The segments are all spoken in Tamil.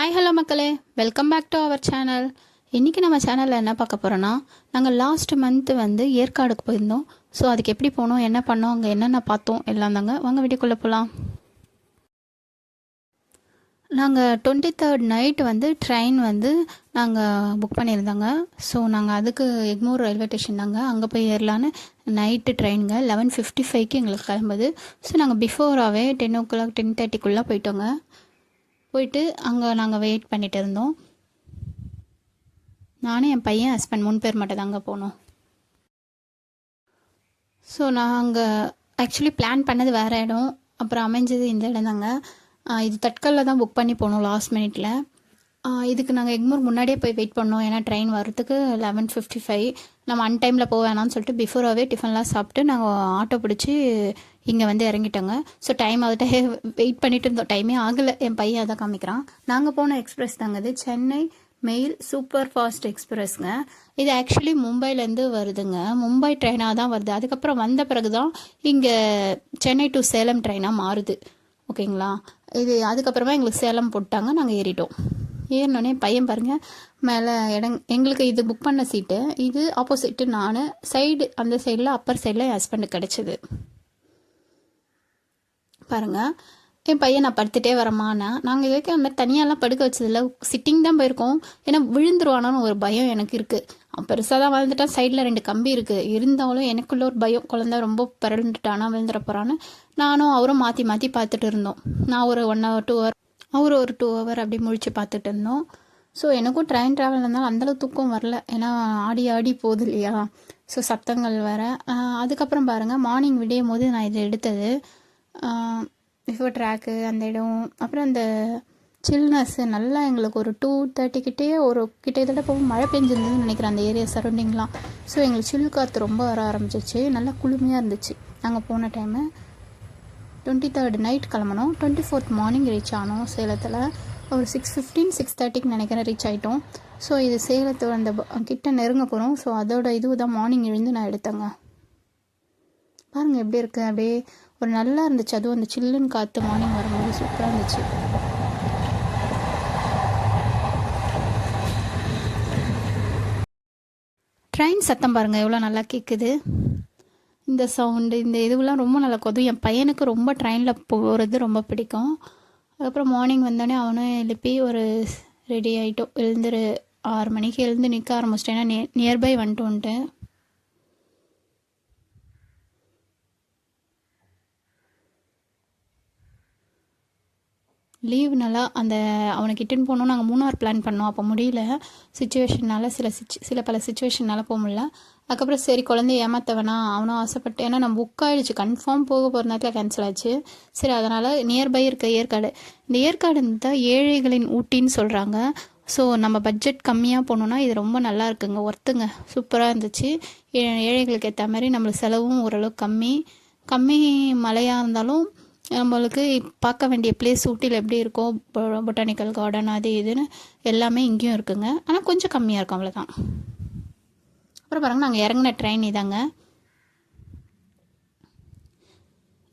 ஹாய் ஹலோ மக்களே, welcome back to our channel. இன்றைக்கி நம்ம சேனலில் என்ன பார்க்க போகிறோன்னா, நாங்கள் லாஸ்ட் மந்த்து ஏற்காடுக்கு போயிருந்தோம். ஸோ அதுக்கு எப்படி போனோம், என்ன பண்ணோம், அங்கே என்னென்ன பார்த்தோம் எல்லாம் தாங்க. வாங்க வீட்டுக்குள்ளே போகலாம். நாங்கள் 23rd நைட்டு ட்ரெயின் நாங்கள் புக் பண்ணியிருந்தாங்க. ஸோ நாங்கள் அதுக்கு எக்மூர் ரயில்வே ஸ்டேஷன் தாங்க, அங்கே போய் ஏறலான்னு. நைட்டு ட்ரெயினுங்க 11:55க்கு எங்களுக்கு கிளம்புது. ஸோ நாங்கள் பிஃபோராகவே 10 o'clock 10:30க்குள்ளே போயிட்டோங்க. போயிட்டு அங்கே நாங்கள் வெயிட் பண்ணிகிட்டு இருந்தோம். நானும் என் பையன் ஹஸ்பண்ட் 3 பேர் மட்டும் தாங்க போனோம். ஸோ நாங்கள் ஆக்சுவலி பிளான் பண்ணது வேறு இடம், அப்புறம் அமைஞ்சது இந்த இடம் தாங்க. இது தட்கலில் தான் புக் பண்ணி போனோம் லாஸ்ட் மினிட்ல. இதுக்கு நாங்கள் எக்மூர் முன்னாடியே போய் வெயிட் பண்ணோம், ஏன்னா ட்ரெயின் வரத்துக்கு 11:55. நம்ம அன்டைமில் போக வேணாம்னு சொல்லிட்டு பிஃபோராகவே டிஃபன்லாம் சாப்பிட்டு நாங்கள் ஆட்டோ பிடிச்சி இங்கே இறங்கிட்டோங்க. ஸோ டைம் ஆகிட்ட வெயிட் பண்ணிட்டு இருந்தோம், டைமே ஆகலை. என் பையன் அதை காமிக்கிறான். நாங்கள் போன எக்ஸ்பிரஸ் தாங்க இது, சென்னை மெயில் சூப்பர் ஃபாஸ்ட் எக்ஸ்பிரஸ்ங்க. இது ஆக்சுவலி மும்பைலேருந்து வருதுங்க, மும்பை ட்ரெயினாக தான் வருது. அதுக்கப்புறம் வந்த பிறகு தான் இங்கே சென்னை டு சேலம் ட்ரெயினாக மாறுது. ஓகேங்களா, இது அதுக்கப்புறமா எங்களுக்கு சேலம் போட்டாங்க, நாங்கள் ஏறிட்டோம். ஏறினோடனே பையன் பாருங்கள், மேலே எங்களுக்கு இது புக் பண்ண சீட்டு, இது ஆப்போசிட்டு நான் சைடு, அந்த சைடில் அப்பர் சைடில் என் ஹஸ்பண்டுக்கு கிடச்சிது. பாருங்கள், என் பையன் நான் படுத்துகிட்டே வரமானா, நாங்கள் இது வரைக்கும் அந்த மாதிரி தனியாலாம் படுக்க வச்சதில்ல, சிட்டிங் தான் போயிருக்கோம். ஏன்னா விழுந்துருவானோன்னு ஒரு பயம் எனக்கு இருக்குது. பெருசாக தான் வளர்ந்துட்டான், சைடில் 2 கம்பி இருக்குது, இருந்தாலும் எனக்குள்ள ஒரு பயம், குழந்தை ரொம்ப பிறந்துட்டானா விழுந்துட போகிறான்னு. நானும் அவரும் மாற்றி மாற்றி பார்த்துட்டு இருந்தோம். நான் ஒரு 1 hour 2 hour, அவர் ஒரு 2 hour அப்படி முழிச்சு பார்த்துட்டு இருந்தோம். ஸோ எனக்கும் ட்ரெயின் ட்ராவல் இருந்தாலும் அந்தளவு தூக்கம் வரல, ஏன்னா ஆடி ஆடி போகுது இல்லையா, ஸோ சத்தங்கள் வேறு. அதுக்கப்புறம் பாருங்கள், மார்னிங் விடியும் போது நான் இதை எடுத்தது. பிஃபோர் ட்ராக்கு அந்த இடம், அப்புறம் அந்த சில்னஸ்ஸு நல்லா எங்களுக்கு ஒரு 2:30 கிட்டே ஒரு கிட்டத்தட்ட போக மழை பெஞ்சிருந்ததுன்னு நினைக்கிறேன் அந்த ஏரியா சரௌண்டிங்லாம். ஸோ எங்களுக்கு சில் காற்று ரொம்ப வர ஆரம்பிச்சிச்சு, நல்லா குளுமையாக இருந்துச்சு. நாங்கள் போன டைமு 23rd நைட் கிளம்பணும், 24th மார்னிங் ரீச் ஆனோம் சேலத்தில். ஒரு 6:15 6:30க்கு நினைக்கிறேன் ரீச் ஆகிட்டோம். ஸோ இது சேலத்தோட அந்த கிட்ட நெருங்க போகிறோம். ஸோ அதோட இது தான் மார்னிங் எழுந்து நான் எடுத்தேங்க. பாருங்கள் எப்படி இருக்குது, அப்படியே ஒரு நல்லா இருந்துச்சு. அதுவும் அந்த சில்லுன்னு காற்று மார்னிங் வரும்போது சூப்பராக இருந்துச்சு. ட்ரெயின் சத்தம் பாருங்கள் எவ்வளோ நல்லா கேட்குது. இந்த சவுண்டு, இந்த இதுவெல்லாம் ரொம்ப நல்லா கொதும். என் பையனுக்கு ரொம்ப ட்ரெயினில் போகிறது ரொம்ப பிடிக்கும். அதுக்கப்புறம் மார்னிங் வந்தோடனே அவனும் எழுப்பி ஒரு ரெடி ஆகிட்டோம். 6 மணிக்கு எழுந்து நிற்க ஆரம்பிச்சிட்டேன், ஏன்னா நியர்பை வந்துட்டு. லீவ் நல்லா அவனுக்கு இட்டுன்னு போனோம். நாங்கள் 3 hour பிளான் பண்ணோம், அப்போ முடியல சுச்சுவேஷனால், சில பல சுச்சுவேஷனால் போக முடியல. அதுக்கப்புறம் சரி குழந்தைய ஏமாற்ற வேணாம், அவனும் ஆசைப்பட்டு, ஏன்னா நம்ம புக் ஆகிடுச்சு, கன்ஃபார்ம் போக போகிற நேரத்தில் கேன்சல் ஆச்சு. சரி அதனால் நியர்பை இருக்க ஏற்காடு, இந்த ஏற்காடு தான் ஏழைகளின் ஊட்டின்னு சொல்கிறாங்க. ஸோ நம்ம பட்ஜெட் கம்மியாக போனோன்னா இது ரொம்ப நல்லா இருக்குங்க, ஒர்த்துங்க, சூப்பராக இருந்துச்சு. ஏழைகளுக்கு ஏற்ற மாதிரி நம்மளுக்கு செலவும் ஓரளவுக்கு கம்மி மழையாக இருந்தாலும் நம்மளுக்கு பார்க்க வேண்டிய பிளேஸ் ஊட்டியில் எப்படி இருக்கும், பொட்டானிக்கல் கார்டன் அது இதுன்னு எல்லாமே இங்கேயும் இருக்குங்க. ஆனால் கொஞ்சம் கம்மியாக இருக்கும், அவ்வளோதான். அப்புறம் பாருங்கள், நாங்கள் இறங்கின ட்ரெயின் இதாங்க.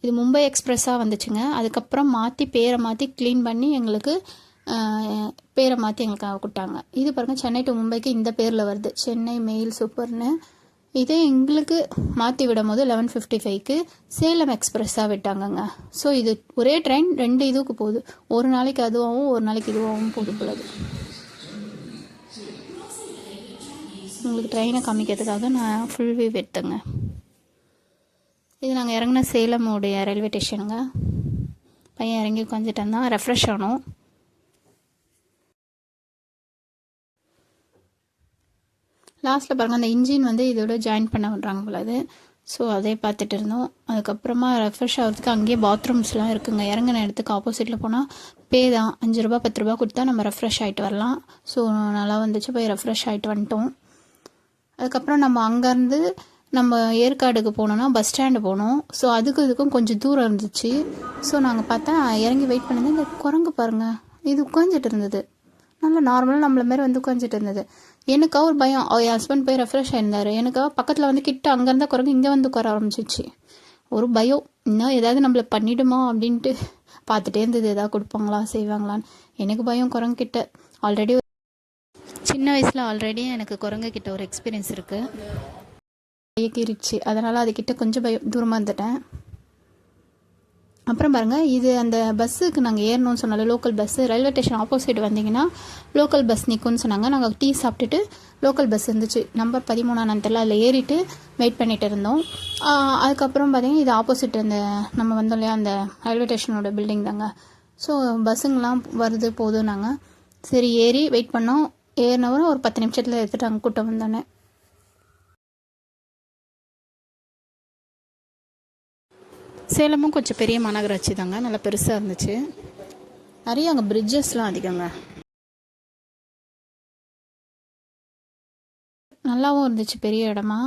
இது மும்பை எக்ஸ்பிரஸ்ஸாக வந்துச்சுங்க. அதுக்கப்புறம் பேரை மாற்றி க்ளீன் பண்ணி எங்களுக்கு பேரை மாற்றி எங்களுக்கு கொடுத்தாங்க. இது பாருங்கள், சென்னை டு மும்பைக்கு இந்த பேரில் வருது, சென்னை மெயில் சூப்பர்னு. இதே எங்களுக்கு மாற்றி விடும் போது 11:55க்கு சேலம் எக்ஸ்பிரஸ்ஸாக விட்டாங்கங்க. ஸோ இது ஒரே ட்ரெயின் 2 இதுக்கு போகுது, ஒரு நாளைக்கு அதுவாகவும் ஒரு நாளைக்கு இதுவாகவும் போகுது போலது. உங்களுக்கு ட்ரெயினை காமிக்கிறதுக்காக நான் ஃபுல் வியூ எடுத்தேங்க. இது நாங்கள் இறங்கின சேலமுடைய ரயில்வே ஸ்டேஷனுங்க. பையன் இறங்கி உட்காந்துட்டேன் தான், ரெஃப்ரெஷ் ஆனோம். லாஸ்ட்டில் பாருங்கள், அந்த இன்ஜின் இதோட ஜாயின் பண்ண விட்றாங்க போல அது. ஸோ அதே பார்த்துட்டு இருந்தோம். அதுக்கப்புறமா ரெஃப்ரெஷ் ஆகிறதுக்கு அங்கேயே பாத்ரூம்ஸ்லாம் இருக்குங்க. இறங்கின இடத்துக்கு ஆப்போசிட்டில் போனால் தான் 5 ரூபா 10 ரூபா கொடுத்தா நம்ம ரெஃப்ரெஷ் ஆகிட்டு வரலாம். ஸோ நல்லா வந்துச்சு, போய் ரெஃப்ரெஷ் ஆகிட்டு வந்துட்டோம். அதுக்கப்புறம் நம்ம அங்கேருந்து நம்ம ஏற்காடுக்கு போனோன்னா பஸ் ஸ்டாண்டு போனோம். ஸோ இதுக்கும் கொஞ்சம் தூரம் இருந்துச்சு. ஸோ நாங்கள் பார்த்தா இறங்கி வெயிட் பண்ணது, இந்த குரங்கு பாருங்கள், இது உட்காந்துட்டு இருந்தது, நல்லா நார்மலாக நம்மள மாரி உட்காந்துட்டு இருந்தது. எனக்கா ஒரு பயம், என் ஹஸ்பண்ட் போய் ரெஃப்ரெஷ் ஆயிருந்தார், எனக்கா பக்கத்தில் கிட்ட அங்கே இருந்தால் குரங்கு இங்கே உட்கார ஆரம்பிச்சிச்சு. ஒரு பயம், இன்னும் ஏதாவது நம்மளை பண்ணிடுமா அப்படின்ட்டு. பார்த்துட்டே இருந்தது எதாவது கொடுப்பாங்களா செய்வாங்களான்னு. எனக்கு பயம் குரங்கிட்ட. ஆல்ரெடி சின்ன வயசில் எனக்கு குரங்குக்கிட்ட ஒரு எக்ஸ்பீரியன்ஸ் இருக்குது. கீறிச்சு, அதனால் அதுக்கிட்ட கொஞ்சம் தூரமாக இருந்துட்டேன். அப்புறம் பாருங்கள், இது அந்த பஸ்ஸுக்கு நாங்கள் ஏறணும்னு சொன்னால local bus railway station opposite வந்தீங்கன்னா லோக்கல் பஸ் நிற்கும்னு சொன்னாங்க. நாங்கள் டீ சாப்பிட்டுட்டு லோக்கல் பஸ் இருந்துச்சு, நம்பர் 13 தெரியல, அதில் ஏறிட்டு வெயிட் பண்ணிகிட்டு இருந்தோம். அதுக்கப்புறம் பார்த்திங்கன்னா இது ஆப்போசிட் அந்த நம்ம வந்தோம் இல்லையா அந்த ரயில்வே ஸ்டேஷனோட பில்டிங் தாங்க. ஸோ பஸ்ஸுங்கெலாம் வருது போதும். நாங்கள் சரி ஏறி வெயிட் பண்ணோம். ஏறினவரும் ஒரு 10 நிமிஷத்தில் எடுத்துகிட்டாங்க கூட்டம் வந்தோடனே. சேலமும் கொஞ்சம் பெரிய மாநகராட்சி தாங்க, நல்லா பெருசாக இருந்துச்சு. நிறைய அங்கே பிரிட்ஜஸ்லாம் அதிகங்க, நல்லாவும் இருந்துச்சு பெரிய இடமா.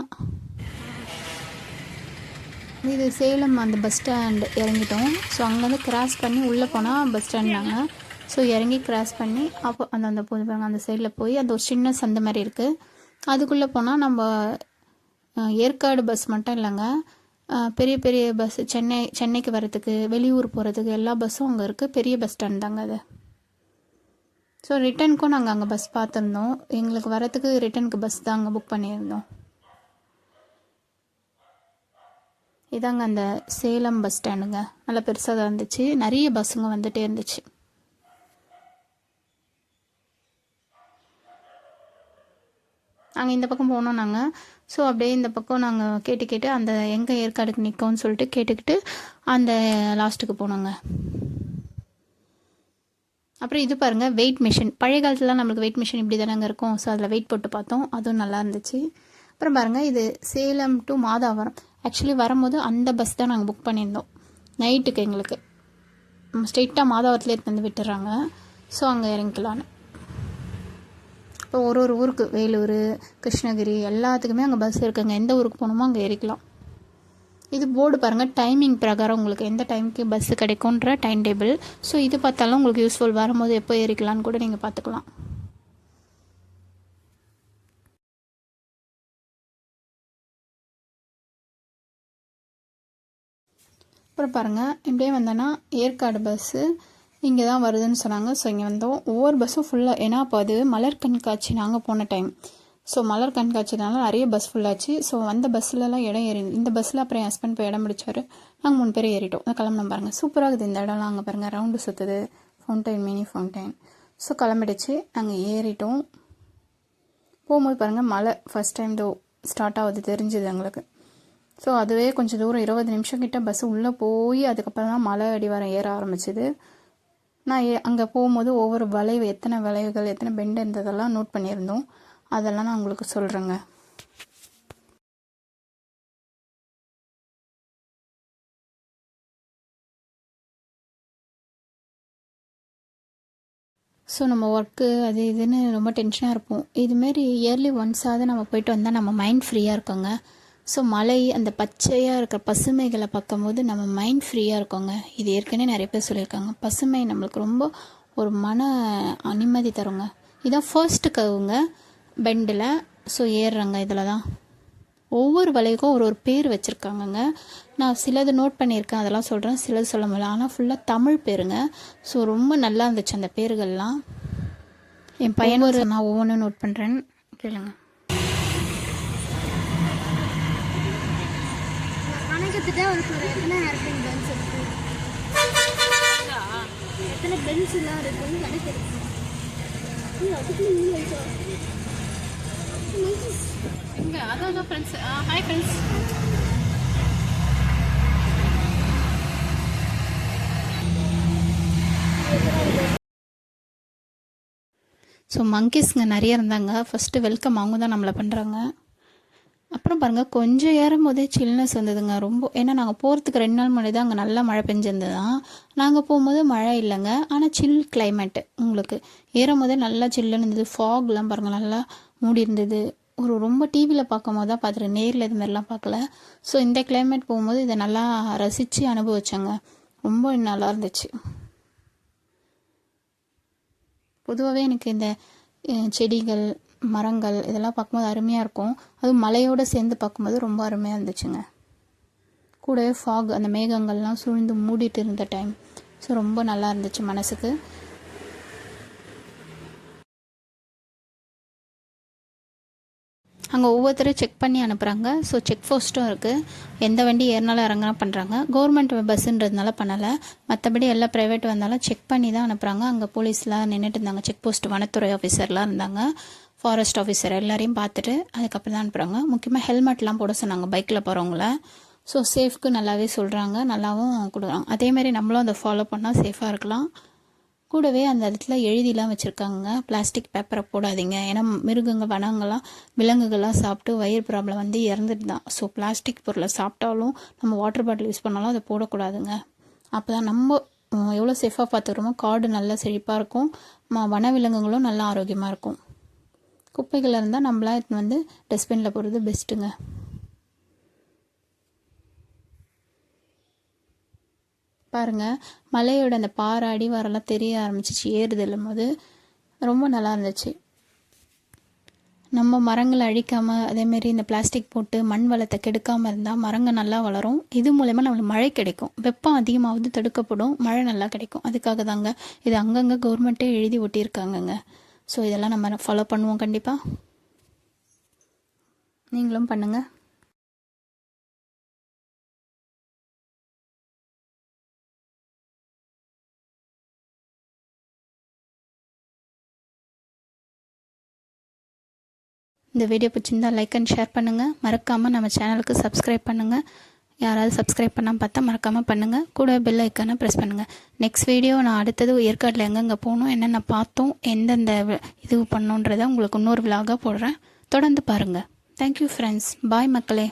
இது சேலம் அந்த பஸ் ஸ்டாண்ட் இறங்கிட்டோம். ஸோ அங்கேருந்து கிராஸ் பண்ணி உள்ளே போனால் பஸ் ஸ்டாண்டாங்க. ஸோ இறங்கி கிராஸ் பண்ணி அப்போ அந்த போய் அந்த சைடில் போய் அந்த ஒரு சின்ன சந்தை மாதிரி இருக்குது. அதுக்குள்ளே போனால் நம்ம ஏற்காடு பஸ் மட்டும் இல்லைங்க, பெரிய பெரிய பஸ் சென்னைக்கு வரத்துக்கு வெளியூர் போகிறதுக்கு எல்லா பஸ்ஸும் அங்கே இருக்குது. பெரிய பஸ் ஸ்டாண்ட் தாங்க அது. ஸோ ரிட்டனுக்கும் நாங்கள் அங்கே பஸ் பார்த்துருந்தோம். எங்களுக்கு வரத்துக்கு ரிட்டனுக்கு பஸ் தான் அங்கே புக் பண்ணியிருந்தோம். இதாங்க அந்த சேலம் பஸ் ஸ்டாண்டுங்க, நல்லா பெருசாக தான் இருந்துச்சு. நிறைய பஸ்ஸுங்க வந்துகிட்டே இருந்துச்சு. நாங்கள் இந்த பக்கம் போனோம் நாங்கள். ஸோ அப்படியே இந்த பக்கம் நாங்கள் கேட்டு அந்த எங்கே ஏற்காடுக்கு நிற்கோன்னு சொல்லிட்டு கேட்டுக்கிட்டு அந்த லாஸ்ட்டுக்கு போனோங்க. அப்புறம் இது பாருங்கள், வெயிட் மிஷின். பழைய காலத்துலலாம் நம்மளுக்கு வெயிட் மிஷின் இப்படி தானேங்க இருக்கும். ஸோ அதில் வெயிட் போட்டு பார்த்தோம், அதுவும் நல்லா இருந்துச்சு. அப்புறம் பாருங்கள், இது சேலம் டு மாதாவரம். ஆக்சுவலி வரும்போது அந்த பஸ் தான் நாங்கள் புக் பண்ணியிருந்தோம் நைட்டுக்கு. எங்களுக்கு ஸ்ட்ரெயிட்டாக மாதாவரத்துலேயே எடுத்து வந்து விட்டுறாங்க. ஸோ அங்கே இறங்கிக்கலான்னு. இப்போ ஒரு ஊருக்கு வேலூர், கிருஷ்ணகிரி எல்லாத்துக்குமே அங்கே பஸ் இருக்குங்க. எந்த ஊருக்கு போகணுமோ அங்கே ஏறிக்கலாம். இது போர்டு பாருங்கள், டைமிங் பிரகாரம் உங்களுக்கு எந்த டைமுக்கு பஸ்ஸு கிடைக்கும்ன்ற டைம் டேபிள். ஸோ இது பார்த்தாலும் உங்களுக்கு யூஸ்ஃபுல். வரும்போது எப்போ ஏறிக்கலான்னு கூட நீங்கள் பார்த்துக்கலாம். அப்புறம் பாருங்கள், இப்படியே வந்தோன்னா ஏற்காடு பஸ்ஸு இங்கே தான் வருதுன்னு சொன்னாங்க. ஸோ இங்கே வந்தோம். ஒவ்வொரு பஸ்ஸும் ஃபுல்லாக, ஏன்னா அப்போ அது மலர் கண்காட்சி நாங்கள் போன டைம். ஸோ மலர் கண்காட்சினால நிறைய பஸ் ஃபுல்லாச்சு. ஸோ அந்த பஸ்ஸிலலாம் இடம் ஏறி, இந்த பஸ்ஸில் அப்புறம் என் ஹஸ்பண்ட் போய் இடம் பிடிச்சாரு. நாங்கள் 3 பேர் ஏறிட்டோம். கிளம்பினோம் பாருங்கள், சூப்பராக இருக்குது இந்த இடம்லாம். அங்கே பாருங்கள் ரவுண்டு சுற்றுது, ஃபவுண்டைன், மினி ஃபவுண்டைன். ஸோ கிளம்பிடுச்சு, நாங்கள் ஏறிட்டோம். போகும்போது பாருங்கள் மழை ஃபஸ்ட் டைம் ஸ்டார்ட் ஆகுது தெரிஞ்சுது எங்களுக்கு. ஸோ அதுவே கொஞ்சம் தூரம் 20 நிமிஷம் கிட்ட பஸ் உள்ளே போய் அதுக்கப்புறம் தான் மலை அடிவாரம் ஏற ஆரம்பிச்சிது. நான் அங்கே போகும்போது ஒவ்வொரு வளைவு, எத்தனை வளைவுகள், எத்தனை பெண்டு இருந்ததெல்லாம் நோட் பண்ணியிருந்தோம். அதெல்லாம் நான் உங்களுக்கு சொல்கிறேங்க. ஸோ நம்ம ஒர்க்கு அது இதுன்னு ரொம்ப டென்ஷனாக இருப்போம். இதுமாரி இயர்லி ஒன்ஸாவது நம்ம போயிட்டு வந்தால் நம்ம மைண்ட் ஃப்ரீயாக இருக்கோங்க. ஸோ மலை, அந்த பச்சையாக இருக்கிற பசுமைகளை பார்க்கும்போது நம்ம மைண்ட் ஃப்ரீயாக இருக்கோங்க. இது ஏற்கனவே நிறைய பேர் சொல்லியிருக்காங்க. பசுமை நம்மளுக்கு ரொம்ப ஒரு மன நிம்மதி தருங்க. இதான் ஃபர்ஸ்ட்டு கவுங்க பெண்டில். ஸோ ஏறுறாங்க இதில் தான். ஒவ்வொரு வளைவுக்கும் ஒரு பேர் வச்சுருக்காங்கங்க. நான் சிலது நோட் பண்ணியிருக்கேன், அதெல்லாம் சொல்கிறேன். சிலது சொல்ல முடியல, ஆனால் ஃபுல்லாக தமிழ் பேருங்க. ஸோ ரொம்ப நல்லா இருந்துச்சு அந்த பேர்கள்லாம். என் பையன் நான் ஒவ்வொன்றும் நோட் பண்ணுறேன்னு கேளுங்க. எத்தனை பென்சிலாம் இருக்குன்னு கிடைக்கிறது. எங்க அதான் ஃப்ரெண்ட்ஸ். Hi friends. ஸோ மங்கீஸ்ங்க நிறைய இருந்தாங்க. ஃபஸ்ட்டு வெல்கம் அவங்க தான் நம்மளை பண்ணுறாங்க. அப்புறம் பாருங்கள், கொஞ்சம் ஏறும் போதே சில்னஸ் வந்ததுங்க ரொம்ப. ஏன்னா நாங்கள் போகிறதுக்கு 2 நாள் முன்னாடி தான் அங்கே நல்லா மழை பெஞ்சிருந்தது தான். நாங்கள் போகும்போது மழை இல்லைங்க, ஆனால் சில் கிளைமேட்டு. உங்களுக்கு ஏறும் போதே நல்லா சில்லுன்னு இருந்தது. ஃபாக்லாம் பாருங்கள் நல்லா மூடி இருந்தது. ரொம்ப டிவியில் பார்க்கும் போது தான் பார்த்துருக்கேன், நேரில் இது மாதிரிலாம் பார்க்கல. ஸோ இந்த கிளைமேட் போகும்போது இதை நல்லா ரசித்து அனுபவிச்சாங்க. ரொம்ப நல்லா இருந்துச்சு. பொதுவாகவே எனக்கு இந்த செடிகள், மரங்கள் இதெல்லாம் பார்க்கும்போது அருமையாக இருக்கும். அதுவும் மலையோடு சேர்ந்து பார்க்கும்போது ரொம்ப அருமையாக இருந்துச்சுங்க. கூடவே ஃபாக், அந்த மேகங்கள்லாம் சூழ்ந்து மூடிட்டு இருந்த டைம் ஸோ ரொம்ப நல்லா இருந்துச்சு மனசுக்கு. அங்கே ஒவ்வொருத்தரும் செக் பண்ணி அனுப்புகிறாங்க. ஸோ செக் போஸ்ட்டும் இருக்குது. எந்த வண்டி ஏறினாலும் இறங்கினா பண்ணுறாங்க. கவர்மெண்ட் பஸ்ஸுன்றதுனால பண்ணலை. மற்றபடி எல்லா ப்ரைவேட் வந்தாலும் செக் பண்ணி தான் அனுப்புகிறாங்க. அங்கே போலீஸ்லாம் நின்றுட்டு இருந்தாங்க. செக் போஸ்ட் வனத்துறை ஆஃபீஸர்லாம் இருந்தாங்க. ஃபாரஸ்ட் ஆஃபீஸர் எல்லாரையும் பார்த்துட்டு அதுக்கப்புறம் தான் அனுப்புகிறாங்க. முக்கியமாக ஹெல்மெட்லாம் போட சொன்னாங்க பைக்கில் போகிறவங்கள. ஸோ சேஃப்க்கு நல்லாவே சொல்கிறாங்க, நல்லாவும் கொடுக்குறாங்க. அதேமாதிரி நம்மளும் அதை ஃபாலோ பண்ணால் சேஃபாக இருக்கலாம். கூடவே அந்த இடத்துல எழுதிலாம் வச்சுருக்காங்க, பிளாஸ்டிக் பேப்பரை போடாதீங்க. ஏன்னா வனங்கள்லாம் விலங்குகள்லாம் சாப்பிட்டு வயிறு ப்ராப்ளம் வந்து இறந்துட்டு தான். ஸோ பிளாஸ்டிக் பொருளை சாப்பிட்டாலும் நம்ம வாட்டர் பாட்டில் யூஸ் பண்ணாலும் அதை போடக்கூடாதுங்க. அப்போ தான் நம்ம எவ்வளோ சேஃபாக பார்த்துக்கிறோமோ காடு நல்லா செழிப்பாக இருக்கும், வனவிலங்குகளும் நல்லா ஆரோக்கியமாக இருக்கும். குப்பைகள் இருந்தால் நம்மளாம் இது வந்து டஸ்ட்பினில் போடுறது பெஸ்ட்டுங்க. பாருங்கள், மலையோட அந்த பாறை அடிவாரெல்லாம் தெரிய ஆரம்பிச்சிச்சு ஏறுதலும் போது. ரொம்ப நல்லா இருந்துச்சு. நம்ம மரங்களை அழிக்காமல் அதேமாரி இந்த பிளாஸ்டிக் போட்டு மண் வளத்தை கெடுக்காமல் இருந்தால் மரங்கள் நல்லா வளரும். இது மூலயமா நம்மளுக்கு மழை கிடைக்கும். வெப்பம் அதிகமாவது தடுக்கப்படும், மழை நல்லா கிடைக்கும். அதுக்காக தாங்க இது அங்கங்கே கவர்மெண்ட்டே எழுதி ஒட்டியிருக்காங்கங்க. ஸோ இதெல்லாம் நம்ம ஃபாலோ பண்ணுவோம் கண்டிப்பாக. நீங்களும் பண்ணுங்கள். இந்த வீடியோ பிடிச்சிருந்தால் லைக் அண்ட் ஷேர் பண்ணுங்கள். மறக்காமல் நம்ம சேனலுக்கு சப்ஸ்கிரைப் பண்ணுங்கள். யாராவது சப்ஸ்கிரைப் பண்ணாமல் பார்த்தா மறக்காமல் பண்ணுங்கள். கூட பெல் ஐக்கானை ப்ரெஸ் பண்ணுங்கள். நெக்ஸ்ட் வீடியோ நான் அடுத்தது ஏற்காட்டில் எங்கெங்கே போகணும், என்னென்ன பார்த்தோம், எந்தெந்த இது பண்ணோன்றதை உங்களுக்கு இன்னொரு விலாகாக போடுறேன். தொடர்ந்து பாருங்கள். Thank you friends. பாய் மக்களே.